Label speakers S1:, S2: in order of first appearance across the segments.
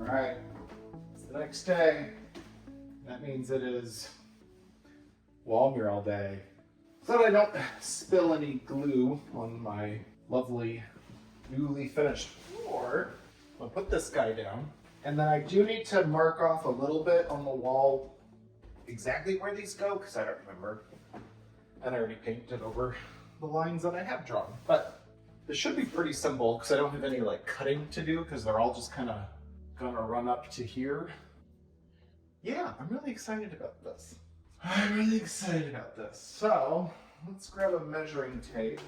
S1: Alright, it's the next day. That means it is wall mural day. So that I don't spill any glue on my lovely newly finished floor, I'll put this guy down. And then I do need to mark off a little bit on the wall exactly where these go, because I don't remember. And I already painted over the lines that I have drawn. But this should be pretty simple because I don't have any like cutting to do because they're all just kind of gonna run up to here. Yeah, I'm really excited about this. So let's grab a measuring tape.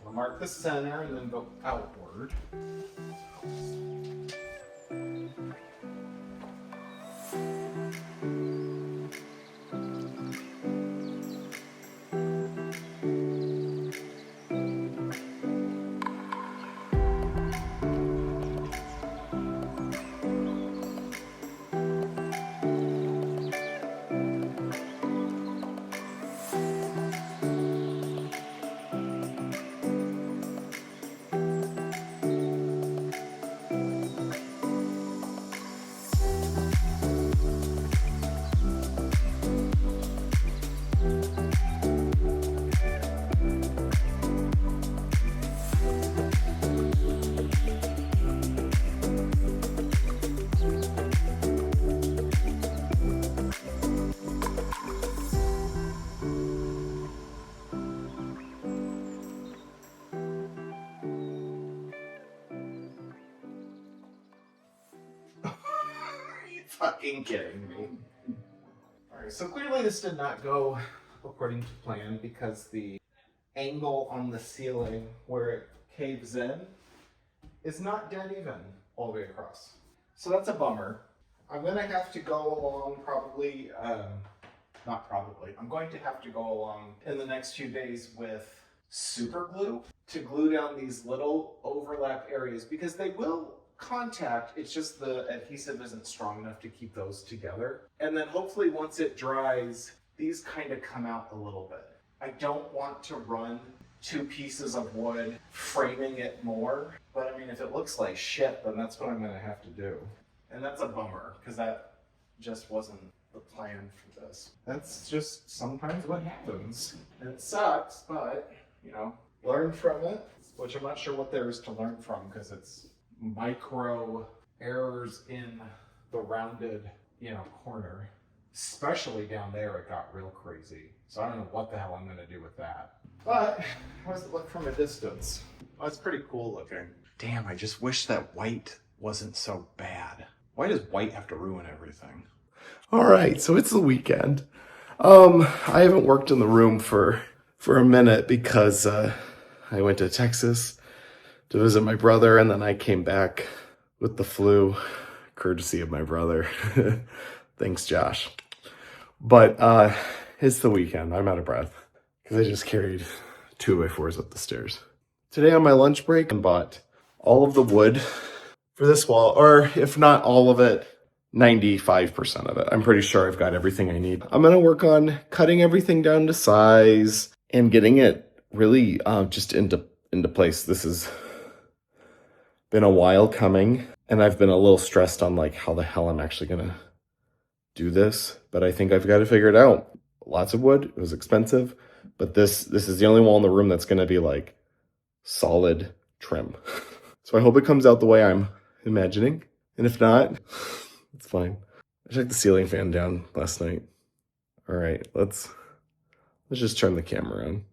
S1: We'll mark the center and then go outward. Fucking kidding me. Alright, so clearly this did not go according to plan because the angle on the ceiling where it caves in is not dead even all the way across. So that's a bummer. I'm gonna have to go along I'm going to have to go along in the next few days with super glue to glue down these little overlap areas because they will contact, it's just the adhesive isn't strong enough to keep those together. And then hopefully once it dries, these kind of come out a little bit. I don't want to run 2 pieces of wood framing it more, but I mean, if it looks like shit, then that's what I'm gonna have to do. And that's a bummer, because that just wasn't the plan for this. That's just sometimes what happens. And it sucks, but, you know, learn from it, which I'm not sure what there is to learn from, because it's micro errors in the rounded, corner. Especially down there, it got real crazy. So I don't know what the hell I'm gonna do with that. But how does it look from a distance? Oh, it's pretty cool looking. Damn, I just wish that white wasn't so bad. Why does white have to ruin everything?
S2: All right, so it's the weekend. I haven't worked in the room for a minute because I went to Texas to visit my brother, and then I came back with the flu, courtesy of my brother. Thanks, Josh. But it's the weekend. I'm out of breath because I just carried 2x4s up the stairs. Today on my lunch break, I bought all of the wood for this wall, or if not all of it, 95% of it. I'm pretty sure I've got everything I need. I'm gonna work on cutting everything down to size and getting it really just into place. This has been a while coming, and I've been a little stressed on like how the hell I'm actually gonna do this, but I think I've got to figure it out. Lots of wood, it was expensive, but this is the only wall in the room that's gonna be like solid trim. So I hope it comes out the way I'm imagining, and if not, it's fine. I checked the ceiling fan down last night. All right, let's just turn the camera on.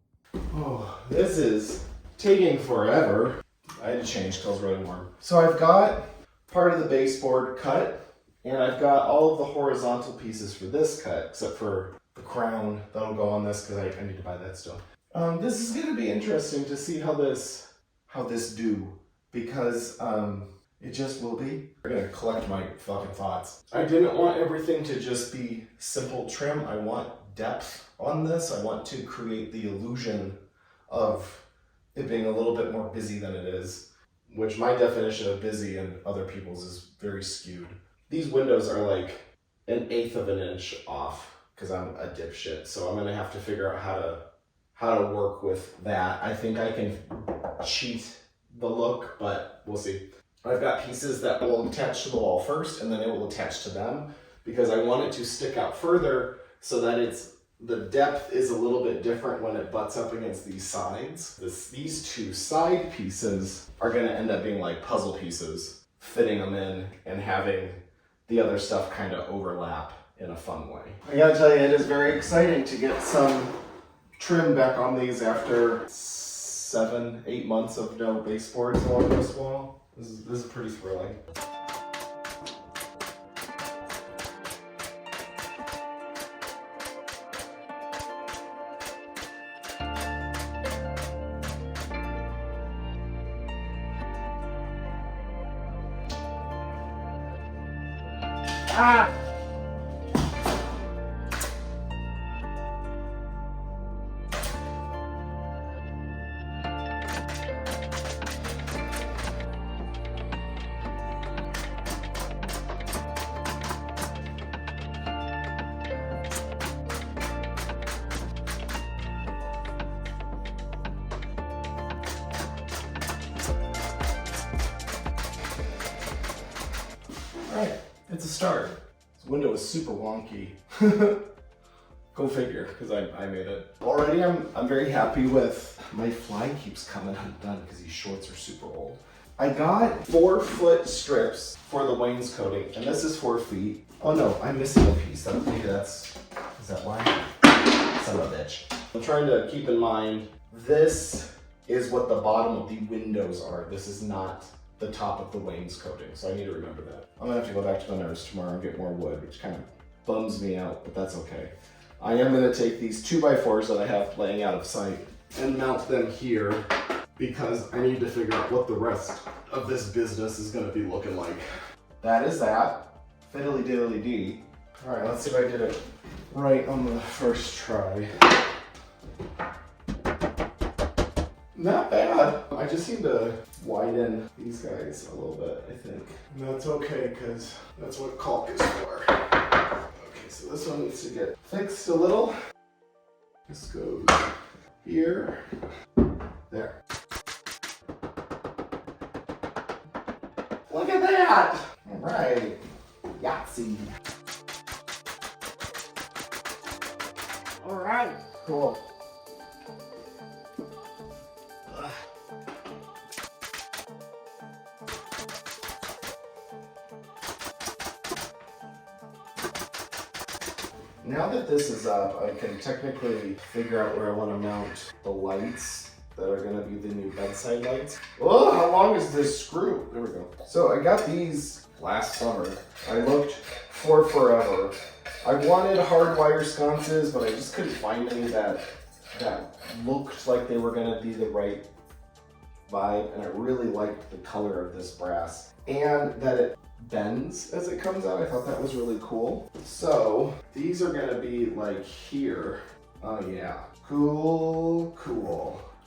S2: Oh, this is taking forever. I had to change because it was really warm. So I've got part of the baseboard cut, and I've got all of the horizontal pieces for this cut, except for the crown that'll go on this because I need to buy that still. This is gonna be interesting to see how this do, because it just will be. I'm gonna collect my fucking thoughts. I didn't want everything to just be simple trim. I want depth on this. I want to create the illusion of it being a little bit more busy than it is, which my definition of busy and other people's is very skewed. These windows are like 1/8 of an inch off because I'm a dipshit. So I'm gonna have to figure out how to work with that. I think I can cheat the look, but we'll see. I've got pieces that will attach to the wall first, and then it will attach to them, because I want it to stick out further so that the depth is a little bit different when it butts up against these sides. These two side pieces are gonna end up being like puzzle pieces, fitting them in and having the other stuff kind of overlap in a fun way. I gotta tell you, it is very exciting to get some trim back on these after 7-8 months of no baseboards along this wall. This is pretty thrilling. Ah! Alright, it's a start. This window is super wonky. Go figure, because I made it. Already I'm very happy with, my fly keeps coming undone because these shorts are super old. I got 4-foot strips for the wainscoting, and this is 4 feet. Oh no, I'm missing a piece. Maybe is that why? Son of a bitch. I'm trying to keep in mind, this is what the bottom of the windows are. This is not the top of the wainscoting, so I need to remember that. I'm gonna have to go back to Menards tomorrow and get more wood, which kind of bums me out, but that's okay. I am gonna take these 2x4s that I have laying out of sight and mount them here, because I need to figure out what the rest of this business is gonna be looking like. That is that. Fiddly diddly dee. All right, let's see if I did it right on the first try. Not bad. I just need to widen these guys a little bit, I think. And that's okay, because that's what caulk is for. Okay, so this one needs to get fixed a little. This goes here. There. Look at that! All right. Yahtzee. All right. Cool. Now that this is up, I can technically figure out where I want to mount the lights that are going to be the new bedside lights. Oh, how long is this screw? There we go. So I got these last summer. I looked for forever. I wanted hardwire sconces, but I just couldn't find any that looked like they were going to be the right vibe, and I really liked the color of this brass and that it bends as it comes out. I thought that was really cool. So these are gonna be like here. Oh yeah, cool.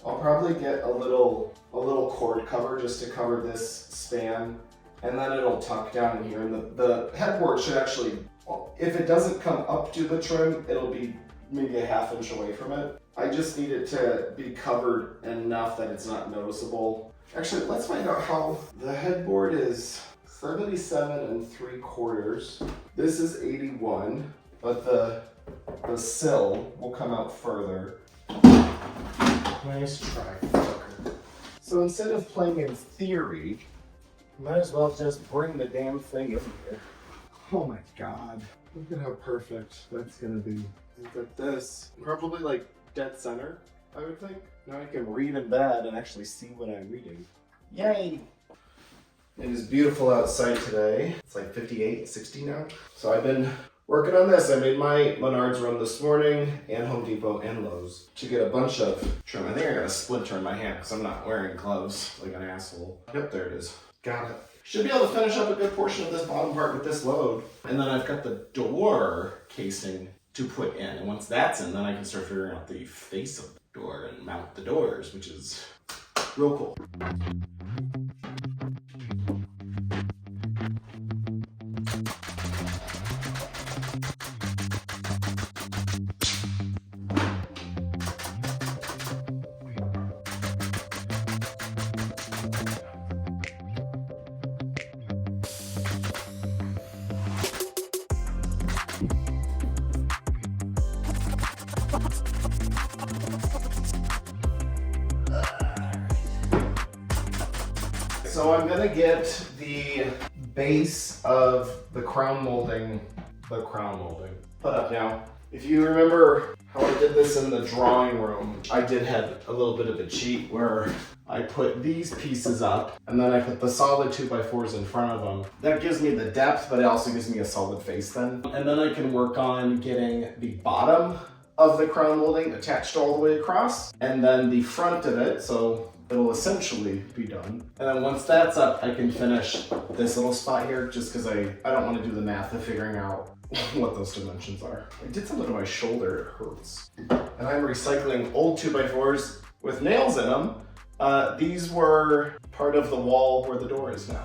S2: I'll probably get a little cord cover just to cover this span, and then it'll tuck down in here. And the headboard should actually, if it doesn't come up to the trim, it'll be maybe a 1/2 inch away from it. I just need it to be covered enough that it's not noticeable. Actually, let's find out how the headboard is. 77 3/4. This is 81, but the sill will come out further. Nice try, fucker. So instead of playing in theory, might as well just bring the damn thing in here. Oh my god. Look at how perfect that's gonna be. Look at this. Probably like dead center, I would think. Now I can read in bed and actually see what I'm reading. Yay! It is beautiful outside today. It's like 58, 60 now. So I've been working on this. I made my Menards run this morning, and Home Depot and Lowe's, to get a bunch of trim. I think I got a splinter in my hand because I'm not wearing gloves like an asshole. Yep, there it is. Got it. Should be able to finish up a good portion of this bottom part with this load. And then I've got the door casing to put in. And once that's in, then I can start figuring out the face of the door and mount the doors, which is real cool. So I'm gonna get the base of the crown molding put up now. If you remember how I did this in the drawing room, I did have a little bit of a cheat where I put these pieces up and then I put the solid 2x4s in front of them. That gives me the depth, but it also gives me a solid face then. And then I can work on getting the bottom of the crown molding attached all the way across, and then the front of it, so it'll essentially be done. And then once that's up, I can finish this little spot here just because I don't want to do the math of figuring out what those dimensions are. I did something to my shoulder, it hurts. And I'm recycling old 2x4s with nails in them. These were part of the wall where the door is now.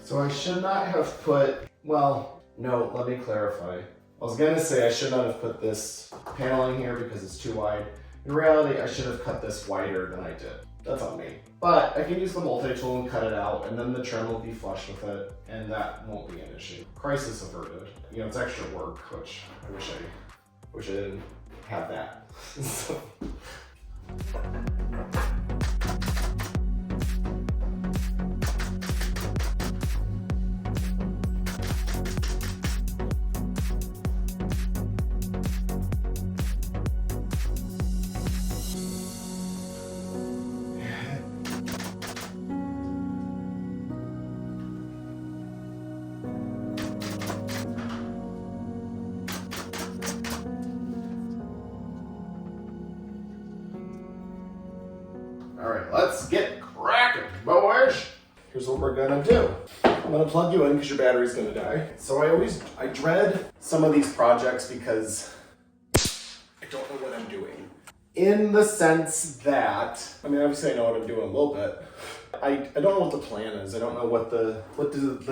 S2: So I should not have put, well, no, let me clarify. I was gonna say I should not have put this paneling here because it's too wide. In reality, I should have cut this wider than I did. That's on me. But I can use the multi-tool and cut it out, and then the trim will be flush with it, and that won't be an issue. Crisis averted. You know, it's extra work, which I wish I didn't have that. So. All right, let's get cracking, boys. Here's what we're gonna do. I'm gonna plug you in because your battery's gonna die. So I dread some of these projects because I don't know what I'm doing. In the sense that, I mean, obviously I know what I'm doing a little bit. I don't know what the plan is. I don't know what the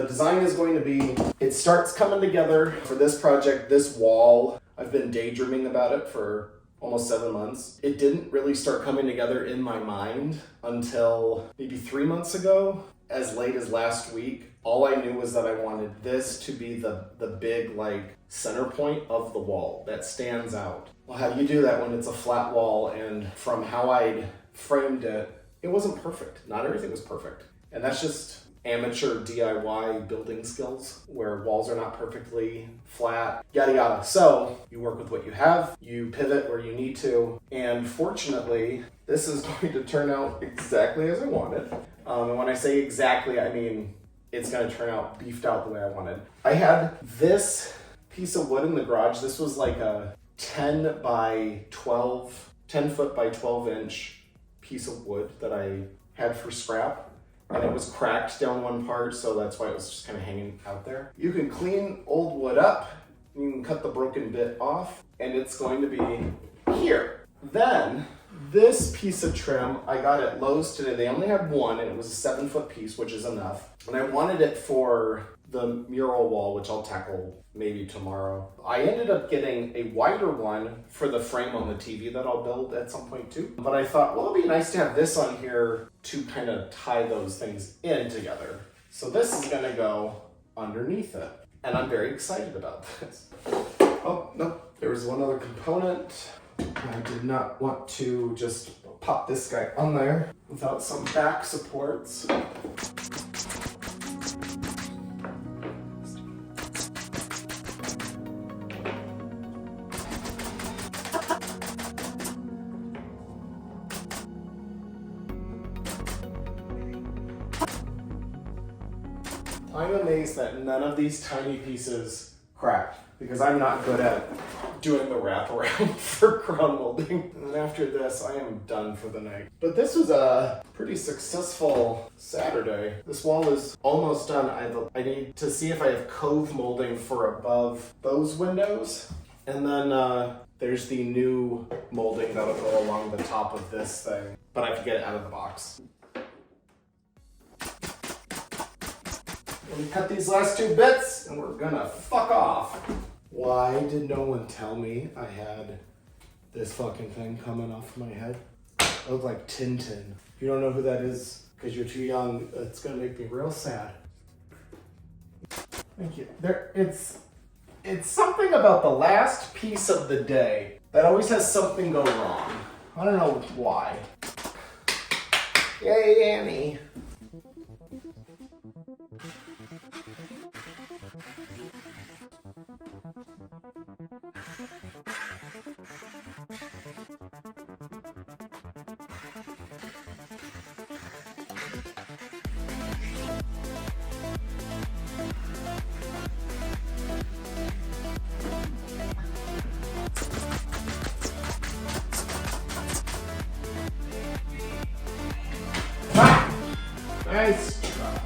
S2: design is going to be. It starts coming together for this project, this wall. I've been daydreaming about it for almost 7 months. It didn't really start coming together in my mind until maybe 3 months ago, as late as last week. All I knew was that I wanted this to be the big like center point of the wall that stands out. Well, how do you do that when it's a flat wall? And from how I'd framed it, it wasn't perfect. Not everything was perfect. And that's just amateur DIY building skills where walls are not perfectly flat, yada yada. So you work with what you have, you pivot where you need to, and fortunately, this is going to turn out exactly as I wanted. And when I say exactly, I mean it's going to turn out beefed out the way I wanted. I had this piece of wood in the garage. This was like a 10 foot by 12 inch piece of wood that I had for scrap. And it was cracked down one part, so that's why it was just kind of hanging out there. You can clean old wood up, you can cut the broken bit off, and it's going to be here. Then, this piece of trim I got at Lowe's today. They only had one, and it was a 7 foot piece, which is enough. And I wanted it for the mural wall, which I'll tackle maybe tomorrow. I ended up getting a wider one for the frame on the TV that I'll build at some point too. But I thought, well, it'd be nice to have this on here to kind of tie those things in together. So this is gonna go underneath it. And I'm very excited about this. Oh, no, there was one other component. I did not want to just pop this guy on there without some back supports. I'm amazed that none of these tiny pieces cracked because I'm not good at doing the wraparound for crown molding. And after this, I am done for the night. But this was a pretty successful Saturday. This wall is almost done. I need to see if I have cove molding for above those windows. And then there's the new molding that'll go along the top of this thing. But I have to get it out of the box. We cut these last two bits and we're gonna fuck off. Why did no one tell me I had this fucking thing coming off my head? I look like Tintin. If you don't know who that is because you're too young, it's gonna make me real sad. Thank you. It's something about the last piece of the day that always has something go wrong. I don't know why. Yay, Annie. Nice try.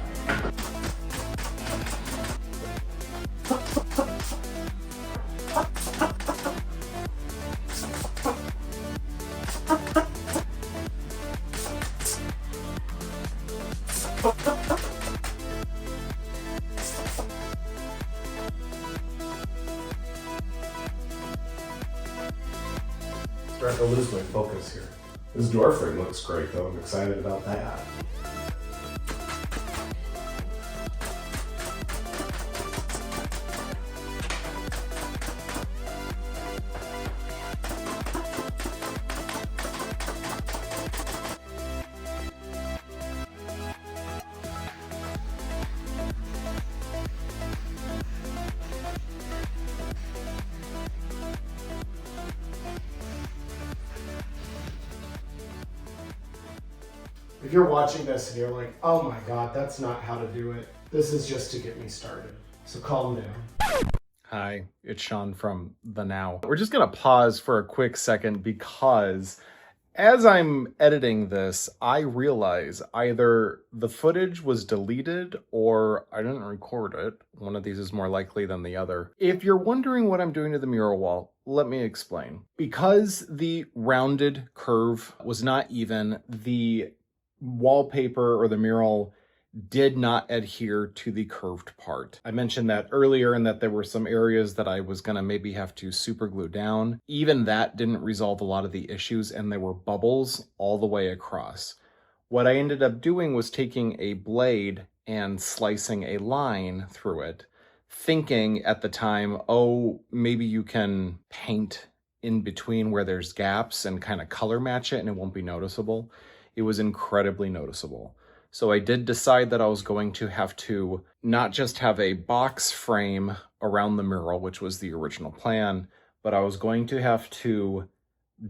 S2: Starting to lose my focus here. This door frame looks great though. I'm excited about that. If you're watching this and you're like, oh my God, that's not how to do it. This is just to get me started. So calm down. Hi, it's Sean from The Now. We're just gonna pause for a quick second because as I'm editing this, I realize either the footage was deleted or I didn't record it. One of these is more likely than the other. If you're wondering what I'm doing to the mural wall, let me explain. Because the rounded curve was not even, the wallpaper or the mural did not adhere to the curved part. I mentioned that earlier and that there were some areas that I was gonna maybe have to super glue down. Even that didn't resolve a lot of the issues and there were bubbles all the way across. What I ended up doing was taking a blade and slicing a line through it, thinking at the time, oh, maybe you can paint in between where there's gaps and kind of color match it and it won't be noticeable. It was incredibly noticeable. So I did decide that I was going to have to not just have a box frame around the mural, which was the original plan, but I was going to have to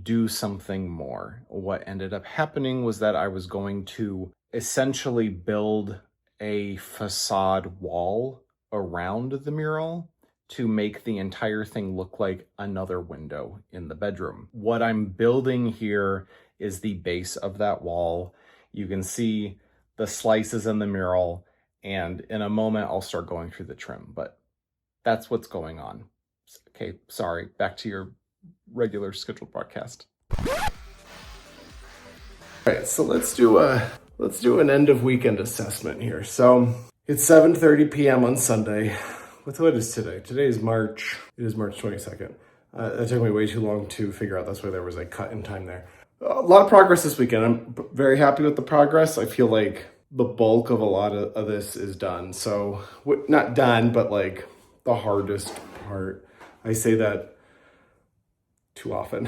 S2: do something more. What ended up happening was that I was going to essentially build a facade wall around the mural to make the entire thing look like another window in the bedroom. What I'm building here is the base of that wall. You can see the slices in the mural, and in a moment I'll start going through the trim, but that's what's going on. Okay, sorry, back to your regular scheduled broadcast. All right, so let's do an end of weekend assessment here. So it's 7:30 p.m. on Sunday. What is today? Today is March. It is March 22nd. That took me way too long to figure out. That's why there was a cut in time there. A lot of progress this weekend. I'm very happy with the progress. I feel like the bulk of a lot of this is done. So not done, but like the hardest part. I say that too often.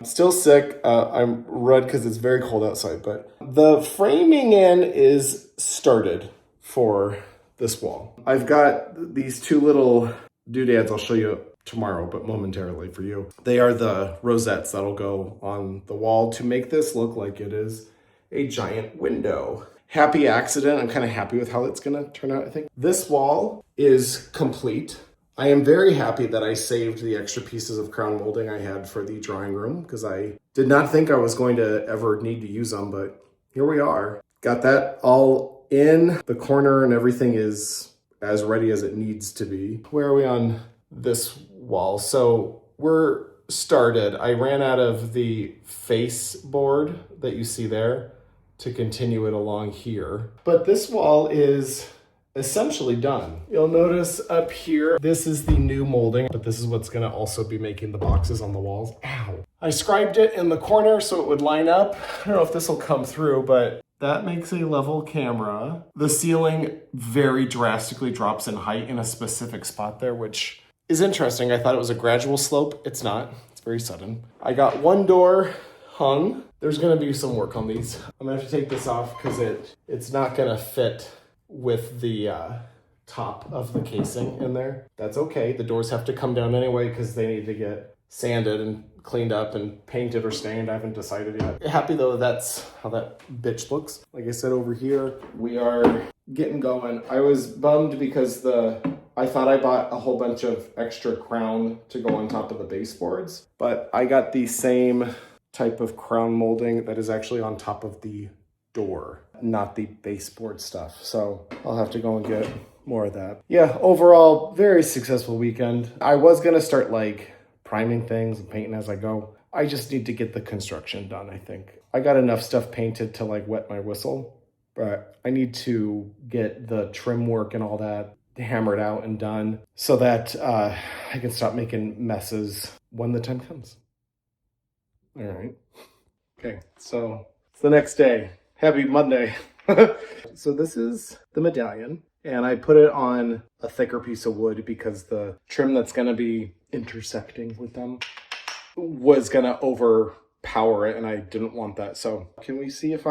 S2: I'm still sick. I'm red because it's very cold outside, but the framing in is started for this wall. I've got these two little doodads I'll show you tomorrow, but momentarily for you. They are the rosettes that'll go on the wall to make this look like it is a giant window. Happy accident. I'm kind of happy with how it's gonna turn out, I think. This wall is complete. I am very happy that I saved the extra pieces of crown molding I had for the drawing room because I did not think I was going to ever need to use them, but here we are. Got that all in. The corner and everything is as ready as it needs to be. Where are we on this wall? So we're started. I ran out of the face board that you see there to continue it along here. But this wall is essentially done. You'll notice up here, this is the new molding, but this is what's gonna also be making the boxes on the walls. Ow. I scribed it in the corner so it would line up. I don't know if this will come through, but that makes a level camera. The ceiling very drastically drops in height in a specific spot there, which is interesting. I thought it was a gradual slope. It's not. It's very sudden. I got one door hung. There's gonna be some work on these. I'm gonna have to take this off because it's not gonna fit with the top of the casing in there. That's okay. The doors have to come down anyway because they need to get sanded and cleaned up and painted or stained. I haven't decided yet. Happy though that's how that bitch looks. Like I said, over here, we are getting going. I was bummed because I thought I bought a whole bunch of extra crown to go on top of the baseboards, but I got the same type of crown molding that is actually on top of the door, not the baseboard stuff. So I'll have to go and get more of that. Yeah, overall, very successful weekend. I was gonna start like priming things and painting as I go. I just need to get the construction done, I think. I got enough stuff painted to like wet my whistle, but I need to get the trim work and all that hammered out and done so that I can stop making messes when the time comes. All right. Okay, so it's the next day. Happy Monday. So this is the medallion, and I put it on a thicker piece of wood because the trim that's going to be intersecting with them was going to overpower it, and I didn't want that. So can we see if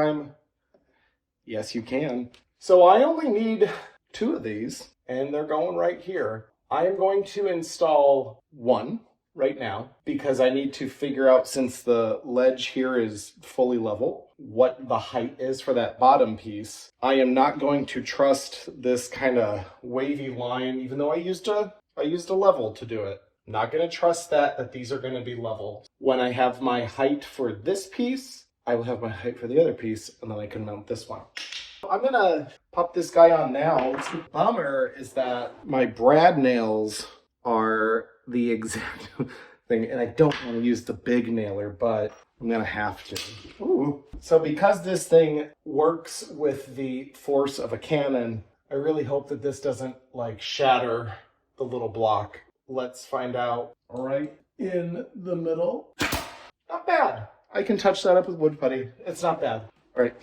S2: yes, you can. So I only need 2 of these, and they're going right here. I am going to install one right now because I need to figure out, since the ledge here is fully level, what the height is for that bottom piece. I am not going to trust this kind of wavy line, even though I used a level to do it. I'm not going to trust that these are going to be level. When I have my height for this piece, I will have my height for the other piece, and then I can mount this one. I'm going to pop this guy on now. The bummer is that my brad nails are the exact thing, and I don't want to use the big nailer, but I'm gonna have to. Ooh. So because this thing works with the force of a cannon, I really hope that this doesn't like shatter the little block. Let's find out. Right in the middle. Not bad. I can touch that up with wood putty. It's not bad. All right.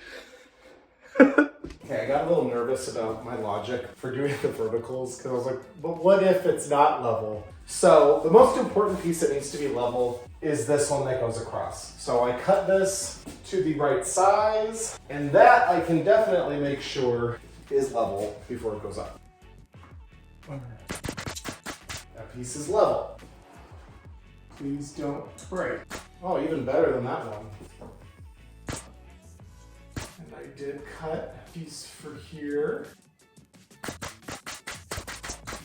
S2: Okay, I got a little nervous about my logic for doing the verticals because I was like, but what if it's not level? So the most important piece that needs to be level is this one that goes across. So I cut this to the right size, and that I can definitely make sure is level before it goes up. That piece is level. Please don't break. Oh, even better than that one. And I did cut a piece for here.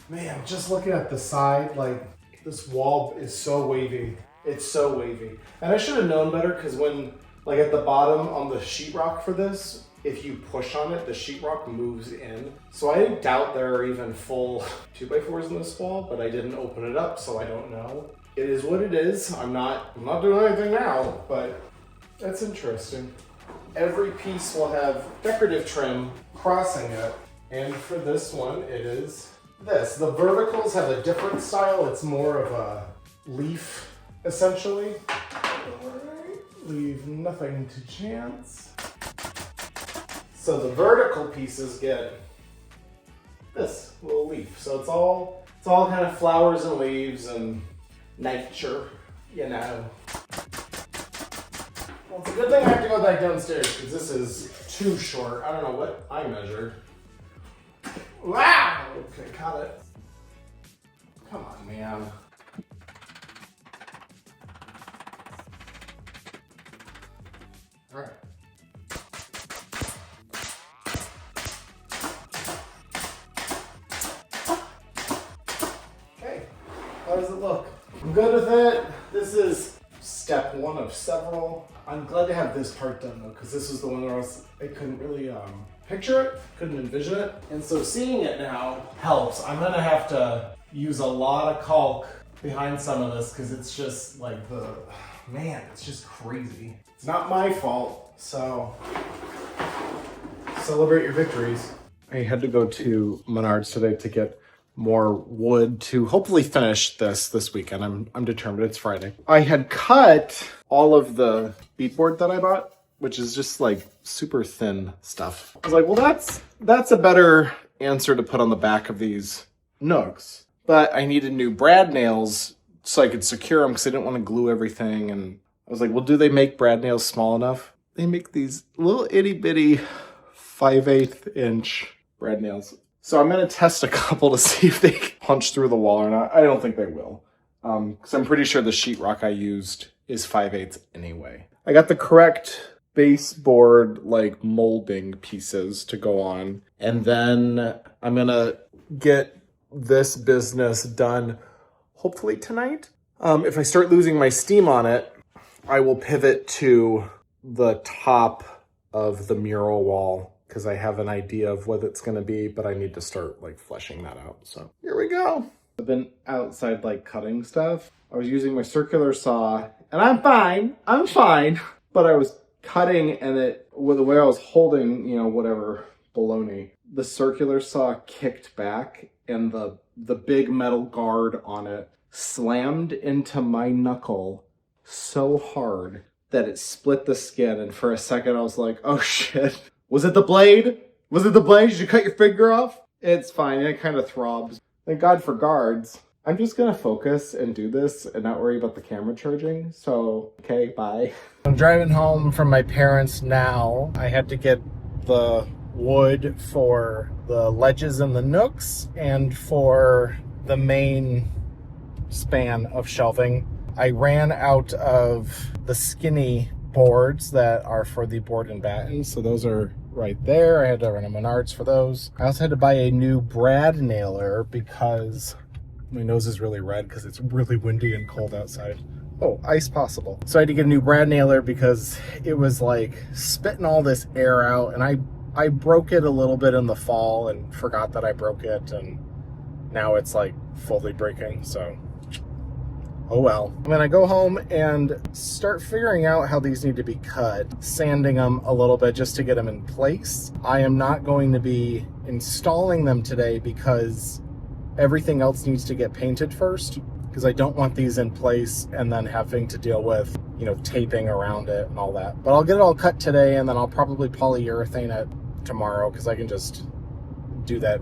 S2: Man, just looking at the side, like this wall is so wavy. It's so wavy. And I should have known better because when, like at the bottom on the sheetrock for this, if you push on it, the sheetrock moves in. So I doubt there are even full 2x4s in this wall, but I didn't open it up, so I don't know. It is what it is. I'm not doing anything now, but that's interesting. Every piece will have decorative trim crossing it. And for this one, it is this. The verticals have a different style. It's more of a leaf, essentially. All right, leave nothing to chance. So the vertical pieces get this little leaf. So it's all kind of flowers and leaves and nature, you know. Well, it's a good thing I have to go back downstairs because this is too short. I don't know what I measured. Wow! Okay, cut it. Come on, man. All right. Okay, how does it look? I'm good with it. This is step one of several. I'm glad to have this part done though, because this was the one where I couldn't really picture it, couldn't envision it. And so seeing it now helps. I'm gonna have to use a lot of caulk behind some of this because it's just like it's just crazy. It's not my fault, so celebrate your victories. I had to go to Menards today to get more wood to hopefully finish this weekend. I'm determined. It's Friday. I had cut all of the beadboard that I bought, which is just like super thin stuff. I was like, well, that's a better answer to put on the back of these nooks. But I needed new brad nails so I could secure them because I didn't want to glue everything. And I was like, well, do they make brad nails small enough? They make these little itty bitty 5/8 inch brad nails. So I'm going to test a couple to see if they punch through the wall or not. I don't think they will. Because I'm pretty sure the sheetrock I used is 5/8 anyway. I got the correct baseboard like molding pieces to go on. And then I'm going to get this business done hopefully tonight. If I start losing my steam on it, I will pivot to the top of the mural wall because I have an idea of what it's going to be, but I need to start like fleshing that out. So here we go. I've been outside like cutting stuff. I was using my circular saw and I'm fine. But I was cutting and with the way I was holding, whatever baloney, the circular saw kicked back and the big metal guard on it slammed into my knuckle so hard that it split the skin. And for a second I was like, oh shit. Was it the blade? Did you cut your finger off? It's fine. It kind of throbs. Thank God for guards. I'm just going to focus and do this and not worry about the camera charging. So, okay, bye. I'm driving home from my parents now. I had to get the wood for the ledges and the nooks and for the main span of shelving. I ran out of the skinny boards that are for the board and batten. So those are right there. I had to run a Menards for those. I also had to buy a new brad nailer because my nose is really red because it's really windy and cold outside. Oh, ice possible. So I had to get a new brad nailer because it was like spitting all this air out, and I broke it a little bit in the fall and forgot that I broke it, and now it's like fully breaking, so oh well. I'm gonna go home and start figuring out how these need to be cut, sanding them a little bit just to get them in place. I am not going to be installing them today because everything else needs to get painted first, because I don't want these in place and then having to deal with, taping around it and all that. But I'll get it all cut today, and then I'll probably polyurethane it tomorrow because I can just do that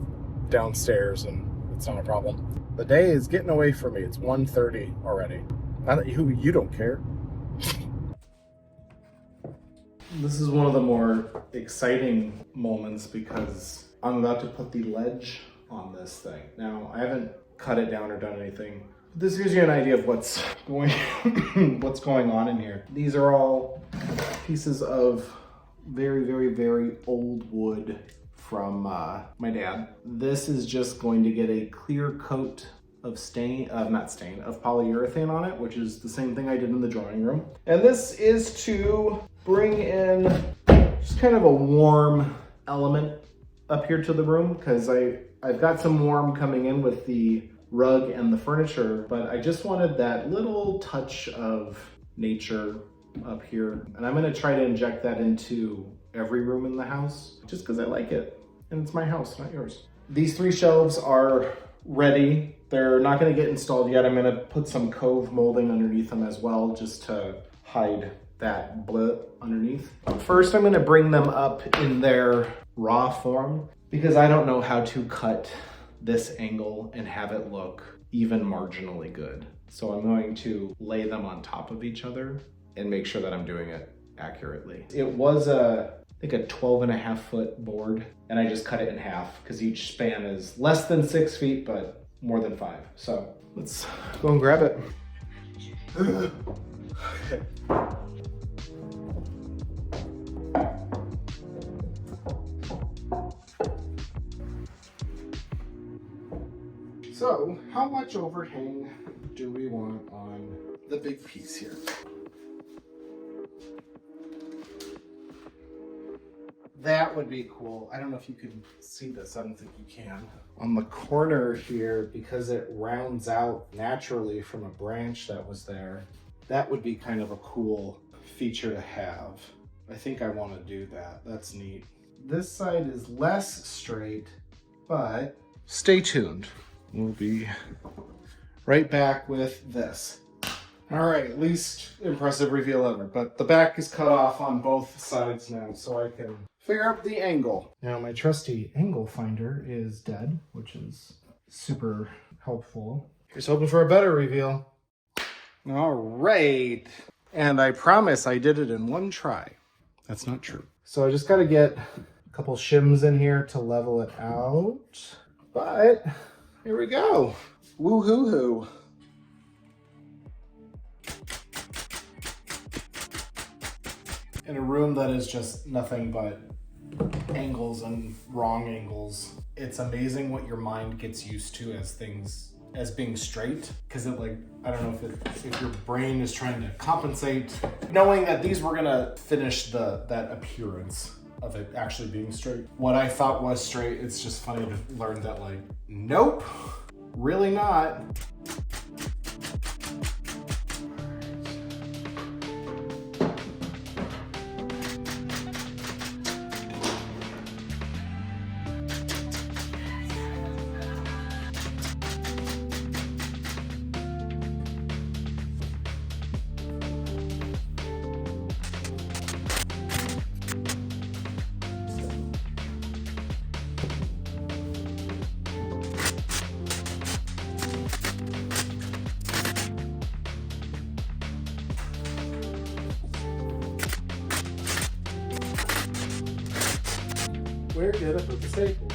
S2: downstairs and it's not a problem. The day is getting away from me. It's 1:30 already. Not that you don't care. This is one of the more exciting moments because I'm about to put the ledge on this thing. Now, I haven't cut it down or done anything. This gives you an idea of what's going on in here. These are all pieces of very, very, very old wood from my dad. This is just going to get a clear coat of polyurethane on it, which is the same thing I did in the drawing room. And this is to bring in just kind of a warm element up here to the room, because I've got some warm coming in with the rug and the furniture, but I just wanted that little touch of nature up here. And I'm gonna try to inject that into every room in the house, just because I like it. And it's my house, not yours. These 3 shelves are ready. They're not gonna get installed yet. I'm gonna put some cove molding underneath them as well, just to hide that blip underneath. First, I'm gonna bring them up in their raw form, because I don't know how to cut this angle and have it look even marginally good. So I'm going to lay them on top of each other and make sure that I'm doing it accurately. It was I think a 12.5 foot board, and I just cut it in half because each span is less than 6 feet, but more than 5. So let's go and grab it. Okay. So, how much overhang do we want on the big piece here? That would be cool. I don't know if you can see this. I don't think you can. On the corner here, because it rounds out naturally from a branch that was there, that would be kind of a cool feature to have. I think I want to do that. That's neat. This side is less straight, but stay tuned. We'll be right back with this. All right, least impressive reveal ever, but the back is cut off on both sides now, so I can figure out the angle. Now my trusty angle finder is dead, which is super helpful. Here's hoping for a better reveal. All right, and I promise I did it in one try. That's not true. So I just got to get a couple shims in here to level it out, but here we go. Woo-hoo-hoo. In a room that is just nothing but angles and wrong angles, it's amazing what your mind gets used to as being straight. Because it, like, I don't know if your brain is trying to compensate, knowing that these were gonna finish that appearance of it actually being straight. What I thought was straight, it's just funny to learn that, like, nope, really not. Where did I put the staples?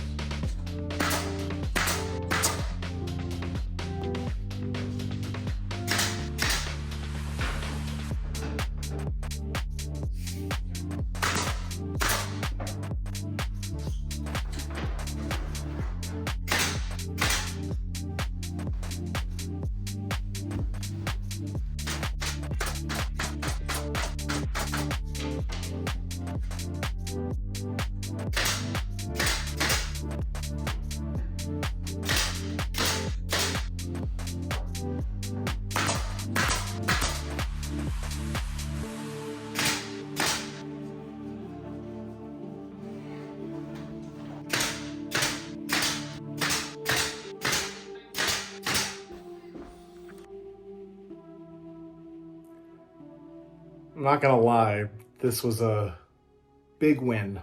S2: I'm not gonna lie, this was a big win.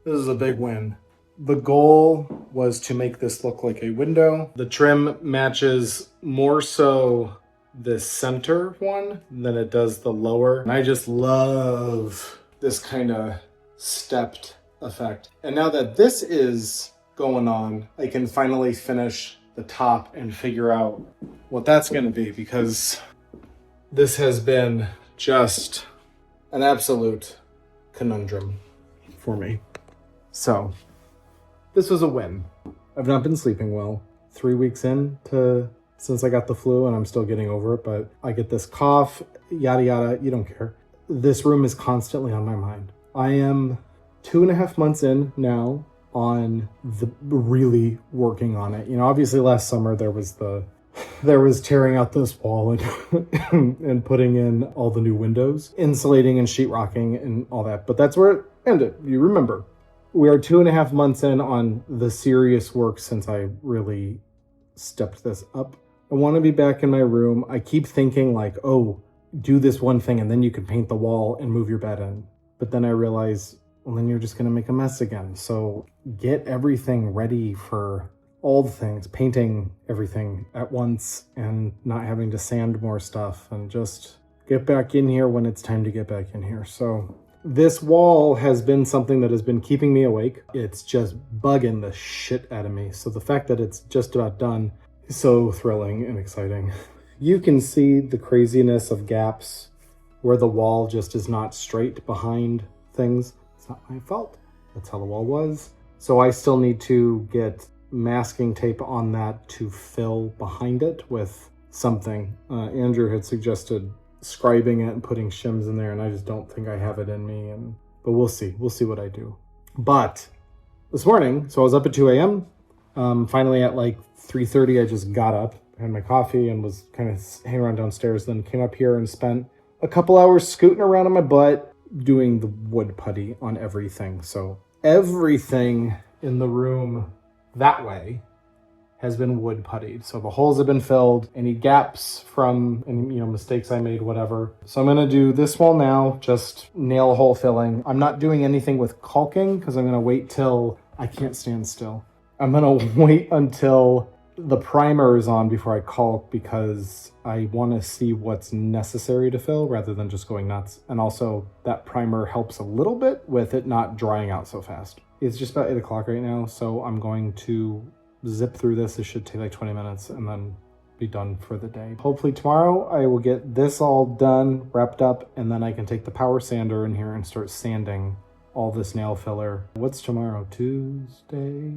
S2: This is a big win. The goal was to make this look like a window. The trim matches more so the center one than it does the lower. And I just love this kind of stepped effect. And now that this is going on, I can finally finish the top and figure out what that's gonna be, because this has been just an absolute conundrum for me. So, this was a win. I've not been sleeping well. 3 weeks since I got the flu, and I'm still getting over it, but I get this cough, yada yada, you don't care. This room is constantly on my mind. I am 2.5 months in now on really working on it. You know, obviously last summer there was tearing out this wall and and putting in all the new windows, insulating and sheetrocking and all that. But that's where it ended. You remember, we are 2.5 months in on the serious work since I really stepped this up. I want to be back in my room. I keep thinking like, oh, do this one thing and then you can paint the wall and move your bed in. But then I realize, well, then you're just going to make a mess again. So get everything ready for all the things, painting everything at once and not having to sand more stuff, and just get back in here when it's time to get back in here. So this wall has been something that has been keeping me awake. It's just bugging the shit out of me. So the fact that it's just about done is so thrilling and exciting. You can see the craziness of gaps where the wall just is not straight behind things. It's not my fault. That's how the wall was. So I still need to get masking tape on that to fill behind it with something. Andrew had suggested scribing it and putting shims in there, and I just don't think I have it in me. But we'll see what I do. But this morning, so I was up at 2 a.m. Finally at like 3:30, I just got up, had my coffee, and was kind of hanging around downstairs. Then came up here and spent a couple hours scooting around on my butt,
S3: doing the wood putty on everything. So everything in the room that way has been wood puttied. So the holes have been filled, any gaps from any, mistakes I made, whatever. So I'm gonna do this wall now, just nail hole filling. I'm not doing anything with caulking because I'm gonna wait till, I can't stand still. I'm gonna wait until the primer is on before I caulk because I wanna see what's necessary to fill rather than just going nuts. And also that primer helps a little bit with it not drying out so fast. It's just about 8 o'clock right now, so I'm going to zip through this. It should take like 20 minutes and then be done for the day. Hopefully tomorrow I will get this all done, wrapped up, and then I can take the power sander in here and start sanding all this nail filler. What's tomorrow? Tuesday?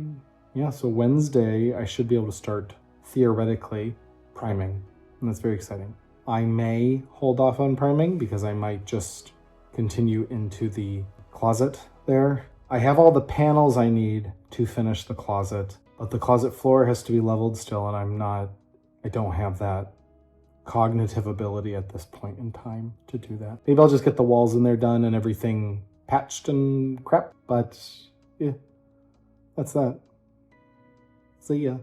S3: Yeah, so Wednesday I should be able to start theoretically priming, and that's very exciting. I may hold off on priming because I might just continue into the closet there. I have all the panels I need to finish the closet, but the closet floor has to be leveled still, and I don't have that cognitive ability at this point in time to do that. Maybe I'll just get the walls in there done and everything patched and crap, but yeah, that's that. See ya.